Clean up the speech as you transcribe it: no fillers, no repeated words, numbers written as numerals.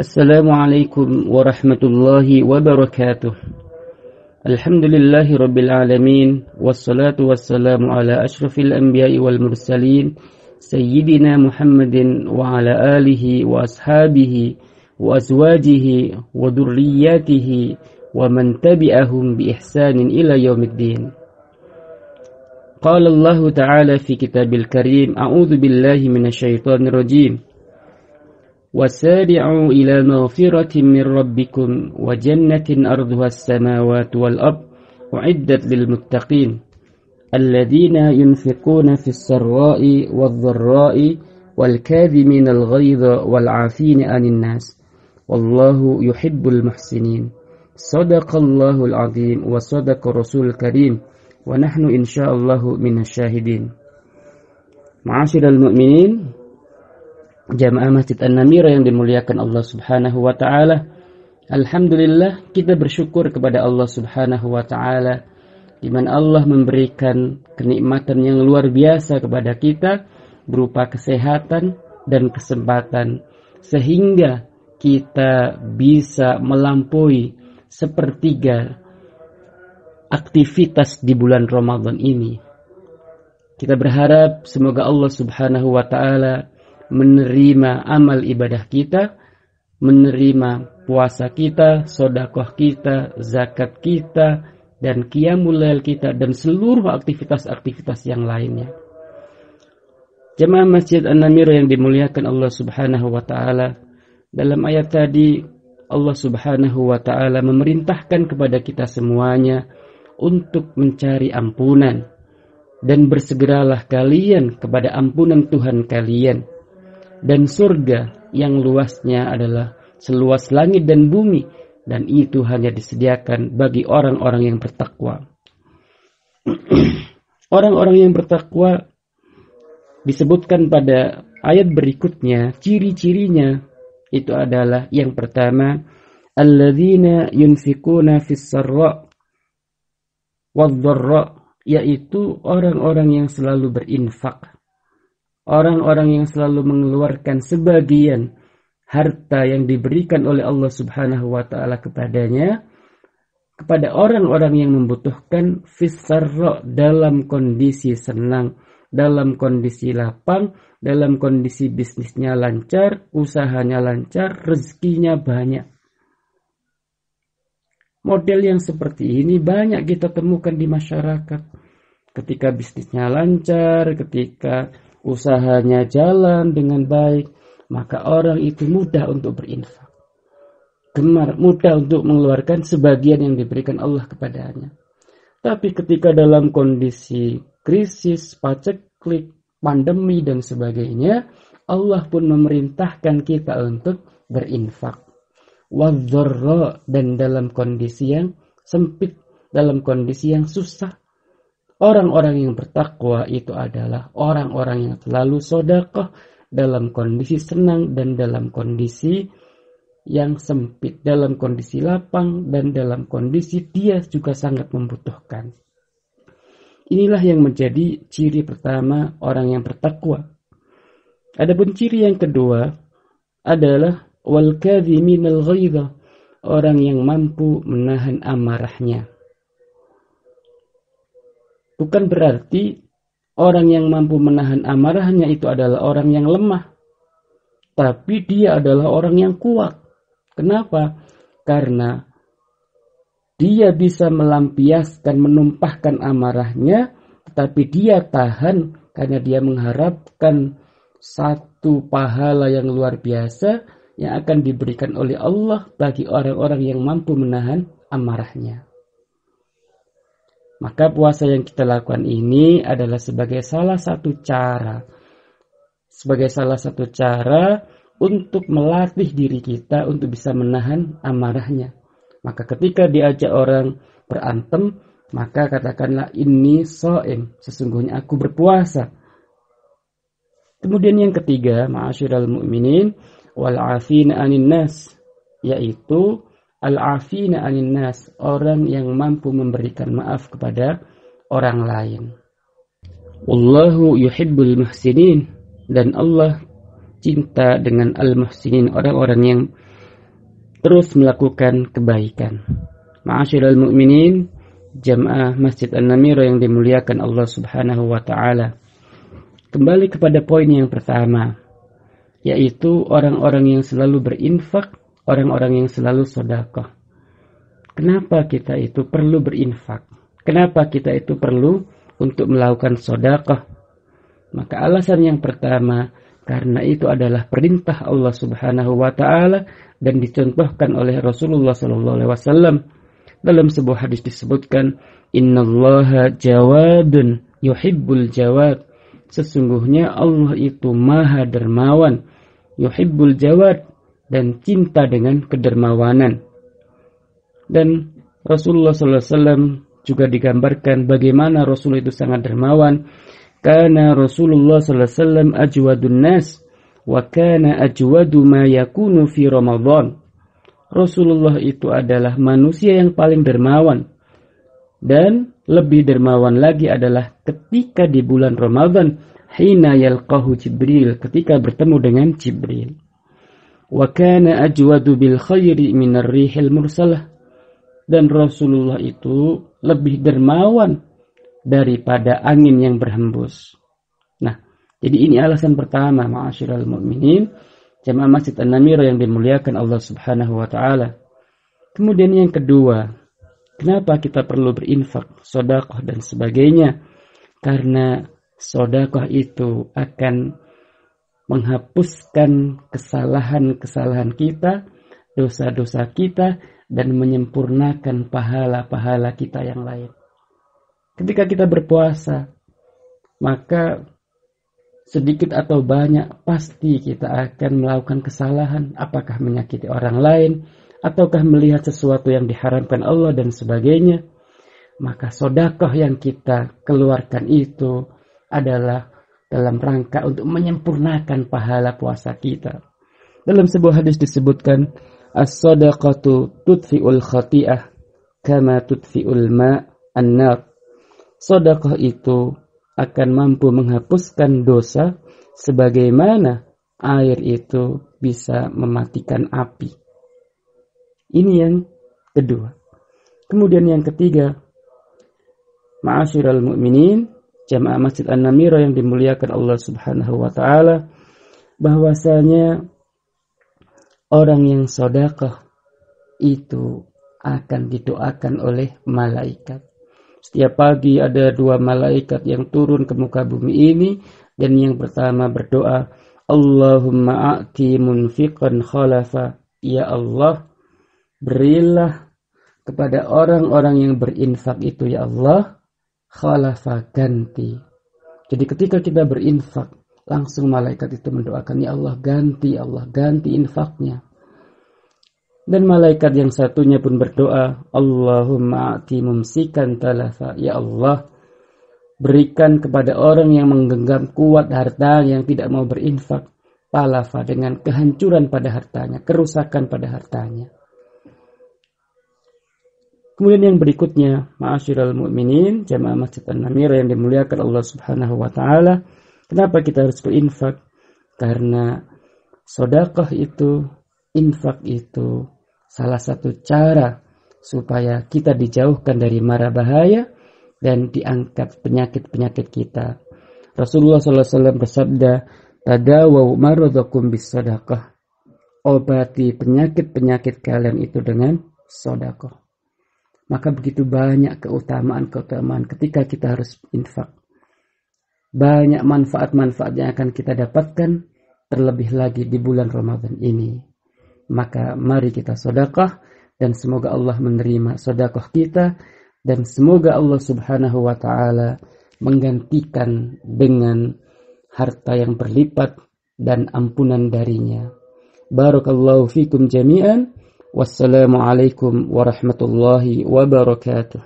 Assalamualaikum warahmatullahi wabarakatuh. Alhamdulillahi rabbil alamin. Wassalatu wassalamu ala ashrafil anbiya'i wal mursalin Sayyidina Muhammadin wa ala alihi wa ashabihi wa azwajihi wa dhurriyyatihi wa man tabi'ahum bi ihsanin ila yaumiddin. Qala Allah ta'ala fi kitabil karim, a'udzu billahi minasyaitonir rajim. وسارعوا إلى مغفرة من ربكم وجنة أرضها السماوات والأرض أعدت للمتقين الذين ينفقون في السراء والضراء والكاظمين الغيظ والعافين عن الناس والله يحب المحسنين. صدق الله العظيم وصدق رسول الكريم ونحن إن شاء الله من الشاهدين. معاشر المؤمنين, Jamaah Masjid An-Namira yang dimuliakan Allah Subhanahu wa Ta'ala, alhamdulillah kita bersyukur kepada Allah Subhanahu wa Ta'ala, di mana Allah memberikan kenikmatan yang luar biasa kepada kita berupa kesehatan dan kesempatan, sehingga kita bisa melampaui sepertiga aktivitas di bulan Ramadan ini. Kita berharap semoga Allah Subhanahu wa Ta'ala menerima amal ibadah kita, menerima puasa kita, sedekah kita, zakat kita, dan qiyamul lail kita, dan seluruh aktivitas-aktivitas yang lainnya. Jemaah Masjid An-Namira yang dimuliakan Allah Subhanahu wa Ta'ala, dalam ayat tadi Allah Subhanahu wa Ta'ala memerintahkan kepada kita semuanya untuk mencari ampunan, dan bersegeralah kalian kepada ampunan Tuhan kalian, dan surga yang luasnya adalah seluas langit dan bumi, dan itu hanya disediakan bagi orang-orang yang bertakwa. Orang-orang yang bertakwa disebutkan pada ayat berikutnya, ciri-cirinya itu adalah yang pertama, alladzina yunfikuna fis sarra wadh-dharra, yaitu orang-orang yang selalu berinfak, orang-orang yang selalu mengeluarkan sebagian harta yang diberikan oleh Allah Subhanahu wa Ta'ala kepadanya kepada orang-orang yang membutuhkan fis-sarra, dalam kondisi senang, dalam kondisi lapang, dalam kondisi bisnisnya lancar, usahanya lancar, rezekinya banyak. Model yang seperti ini banyak kita temukan di masyarakat. Ketika bisnisnya lancar, ketika usahanya jalan dengan baik, maka orang itu mudah untuk berinfak, mudah untuk mengeluarkan sebagian yang diberikan Allah kepadanya. Tapi ketika dalam kondisi krisis, paceklik, pandemi dan sebagainya, Allah pun memerintahkan kita untuk berinfak. Wadh-dharra, dan dalam kondisi yang sempit, dalam kondisi yang susah. Orang-orang yang bertakwa itu adalah orang-orang yang selalu sedekah dalam kondisi senang dan dalam kondisi yang sempit, dalam kondisi lapang dan dalam kondisi dia juga sangat membutuhkan. Inilah yang menjadi ciri pertama orang yang bertakwa. Adapun ciri yang kedua adalah wal kadhiminal ghaidha, orang yang mampu menahan amarahnya. Bukan berarti orang yang mampu menahan amarahnya itu adalah orang yang lemah, tapi dia adalah orang yang kuat. Kenapa? Karena dia bisa melampiaskan, menumpahkan amarahnya, tetapi dia tahan karena dia mengharapkan satu pahala yang luar biasa yang akan diberikan oleh Allah bagi orang-orang yang mampu menahan amarahnya. Maka puasa yang kita lakukan ini adalah sebagai salah satu cara untuk melatih diri kita untuk bisa menahan amarahnya. Maka ketika diajak orang berantem, maka katakanlah inni shaim, sesungguhnya aku berpuasa. Kemudian yang ketiga, ma'asyiral mu'minin, wal 'afina 'anin nas, yaitu al-'afina 'anin nas, orang yang mampu memberikan maaf kepada orang lain. Wallahu yuhibbul muhsinin, dan Allah cinta dengan al-muhsinin, orang-orang yang terus melakukan kebaikan. Ma'asyiral mu'minin, jamaah Masjid An-Namira yang dimuliakan Allah Subhanahu wa taala. Kembali kepada poin yang pertama, yaitu orang-orang yang selalu berinfak, orang-orang yang selalu sedekah. Kenapa kita itu perlu berinfak? Kenapa kita itu perlu untuk melakukan sedekah? Maka alasan yang pertama, karena itu adalah perintah Allah Subhanahu wa taala dan dicontohkan oleh Rasulullah sallallahu alaihi wasallam. Dalam sebuah hadis disebutkan, "Innallaha jawadun yuhibbul jawad." Sesungguhnya Allah itu Maha dermawan, yuhibbul jawad, dan cinta dengan kedermawanan. Dan Rasulullah sallallahu alaihi wasallam juga digambarkan bagaimana Rasul itu sangat dermawan. Kana Rasulullah sallallahu alaihi wasallam ajwadun nas wa kana ajwadu ma yakunu fi Ramadan. Rasulullah itu adalah manusia yang paling dermawan, dan lebih dermawan lagi adalah ketika di bulan Ramadan, hina yalqahu Jibril, ketika bertemu dengan Jibril. Wa kana ajwadu bil khairi minar rihil mursalah, dan Rasulullah itu lebih dermawan daripada angin yang berhembus. Nah, jadi ini alasan pertama, ma'asyiral mu'minin, jamaah Masjid An-Namira yang dimuliakan Allah Subhanahu wa taala. Kemudian yang kedua, kenapa kita perlu berinfak, sedekah dan sebagainya? Karena sedekah itu akan menghapuskan kesalahan-kesalahan kita, dosa-dosa kita, dan menyempurnakan pahala-pahala kita yang lain. Ketika kita berpuasa, maka sedikit atau banyak pasti kita akan melakukan kesalahan, apakah menyakiti orang lain, ataukah melihat sesuatu yang diharamkan Allah dan sebagainya. Maka sedekah yang kita keluarkan itu adalah dalam rangka untuk menyempurnakan pahala puasa kita. Dalam sebuah hadis disebutkan, as-sadaqatu tudfi'ul khati'ah kama tudfi'ul ma'an-nar. Sedekah itu akan mampu menghapuskan dosa sebagaimana air itu bisa mematikan api. Ini yang kedua. Kemudian yang ketiga, ma'asyiral mu'minin, jamaah Masjid An-Namira yang dimuliakan Allah Subhanahu wa taala, bahwasanya orang yang sedekah itu akan didoakan oleh malaikat. Setiap pagi ada 2 malaikat yang turun ke muka bumi ini, dan yang pertama berdoa, Allahumma a'ti munfiqan khalafa. Ya Allah, berilah kepada orang-orang yang berinfak itu, ya Allah, khalafa, ganti. Jadi ketika kita berinfak, langsung malaikat itu mendoakan, ya Allah ganti infaknya. Dan malaikat yang satunya pun berdoa, Allahumma a'ti mumsikan talafa. Ya Allah, berikan kepada orang yang menggenggam kuat harta yang tidak mau berinfak, talafa, dengan kehancuran pada hartanya, kerusakan pada hartanya. Kemudian yang berikutnya, ma'asyiral mu'minin, jamaah Masjid An-Namira yang dimuliakan Allah Subhanahu wa taala, kenapa kita harus berinfak? Karena sedekah itu, infak itu salah satu cara supaya kita dijauhkan dari mara bahaya dan diangkat penyakit-penyakit kita. Rasulullah SAW bersabda, "Tadawaw maradakum bis sedekah." Obati penyakit-penyakit kalian itu dengan sedekah. Maka begitu banyak keutamaan-keutamaan ketika kita harus infak. Banyak manfaat-manfaat yang akan kita dapatkan, terlebih lagi di bulan Ramadan ini. Maka mari kita sedekah, dan semoga Allah menerima sedekah kita, dan semoga Allah Subhanahu wa taala menggantikan dengan harta yang berlipat dan ampunan darinya. Barakallahu fikum jami'an. Wassalamualaikum warahmatullahi wabarakatuh.